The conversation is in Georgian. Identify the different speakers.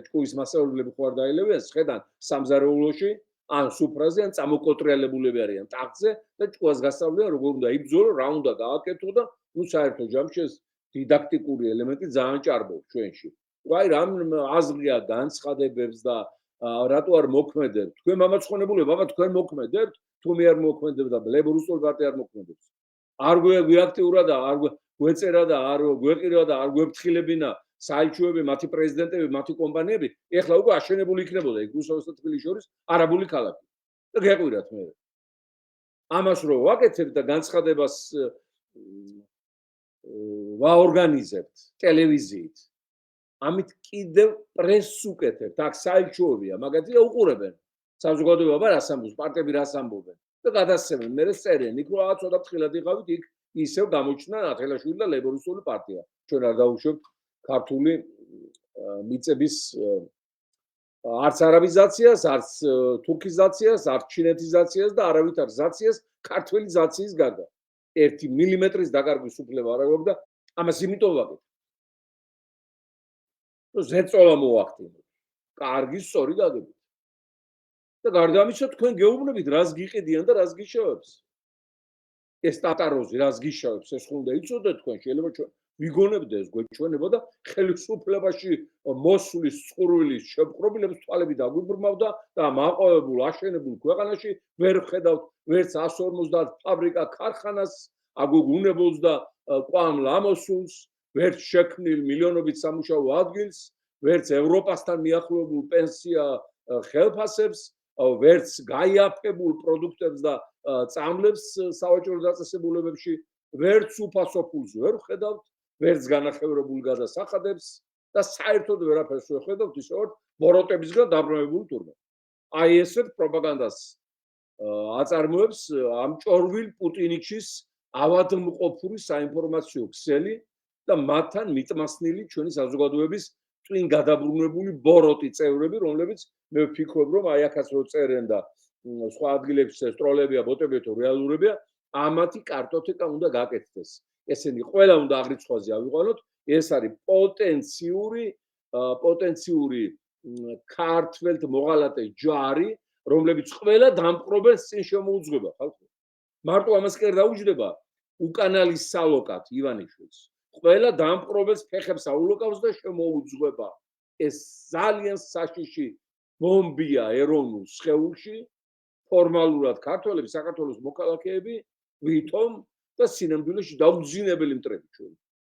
Speaker 1: ჭკუის მასწავლებლები ხო არ დაელებიან შედან სამზარეულოში ან სუფრაზე ან წამოკოტრიალებულები არიან ტახტზე და ჭკუას გასწავლიან როგორ უნდა იბრძოლო, რა უნდა გააკეთო და ნუ საერთო ჯამში ეს დიდაქტიკური ელემენტი ძალიან ჭარბობს ჩვენში. აი რამ აზრია განცხადებებს და რატო არ მოქმედებთ? თქვენ მამაცხონებულები, აბა თქვენ მოქმედებთ, თუ მე არ მოქმედებთ და ლეიბორისტული პარტია არ მოქმედებს. არ გვეაქტიურა და არ გვეწერა და არ გვეყირა და არ გვეფრთხილებინა საელჩოები, მათი პრეზიდენტები, მათი კომპანიები, ეხლა უკვე აშენებული იქნებოდა იქ რუსეთსა და თბილისის შორის არაბული ქალაქი. და გეყვირათ მე. ამას რო ვაკეთებ და განცხადებას ვაორგანიზებთ ტელევიზიით. ამით კიდევ პრესს უკეთებთ, აქ საელჩოებია, მაგათია უყურებენ. საზოგადოება რას ამბობს, პარტიები რას ამბობენ და გადასცემენ, მე წერენ, იქ რა ცოტა ფრთხილად იყავით, იქ ისევ გამოჩნდა ნათელაშვილი და ლეიბორისტული პარტია. ჩვენ არ დავუშვებთ ქართული მიწების არც არაბიზაციას, არც თურქიზაციას, არც ჩინეთიზაციას და არავითარ ზაციას ქართველი ზაციის გარდა. 1 მილიმეტრის დაკარგვის უფლება არ აქვს და ამას იმიტომ ვაკეთებ. ზეწოლა მოახდინოთ. კარგი, სწორი გაგებით. და გარდა ამისა თქვენ გეუბნებით რას გიყიდიან და რას გიშოვებს. ეს ტატაროზი რას გიშოვებს, ეს უნდა იცოდეთ თქვენ, შეიძლება ჩვენ ვიგონებდე ეს გვეჩვენება და ხელისუფლებაში მოსვლის წყურვილის შეპყრობილებს თვალები დაგვიბრმავდა და მაყოვებულ აშენებულ ქვეყანაში ვერ ხედავთ ვერც 150 ფაბრიკა ქარხანას, აგუგუნებულს და კვამ ლამოსულს, ვერც შექმნილ მილიონობით სამუშაო ადგილს, ვერც ევროპასთან მიახლოებულ პენსია ხელფასებს, ვერც გაიაფებულ პროდუქტებს და წამლებს სავაჭრო დაწესებულებებში, ვერც უფასო ფულს ვერ ხედავთ, ვერც განახევრებულ გადასახადებს და საერთოდ ვერაფერს ვერ ხედავთ, ისევ ბოროტებისგან დაბრუნებულ თურმე. აი ესეთ პროპაგანდას აწარმოებს ამ ჭორვილ პუტინიჩის ავადმყოფური საინფორმაციო ქსელი და მათთან მიტმასნილი ჩვენი საზოგადოების წინ გადაბრუნებული ბოროტი წევრები, რომლებიც მე ვფიქრობ, რომ აი აქაც რო წერენ და სხვა ადგილებში ეს ტროლებია, ბოტებია თუ რეალურებია, ამათი კარტოტეკა უნდა გაკეთდეს. ესენი ყველა უნდა აღრიცხვაზე ავიყვანოთ, ეს არის პოტენციური ქართველთ მოღალატე ჯარი, რომლებიც ყველა დამპყრობელს წინ შემოუძღვება, ხალხო. მარტო ამას კი არ დაუჯდება უკანალის სალოკად ივანიშვილს. ყველა დამპყრობელს ფეხებს აულოკავს და შემოუძღვება. ეს ძალიან საშიში ბომბია ეროვნულ სხეულში, ფორმალურად ქართველები, საქართველოს მოქალაქეები, ვითომ და სინამდვილეში დაუძინებელი მტრები ჩვენ.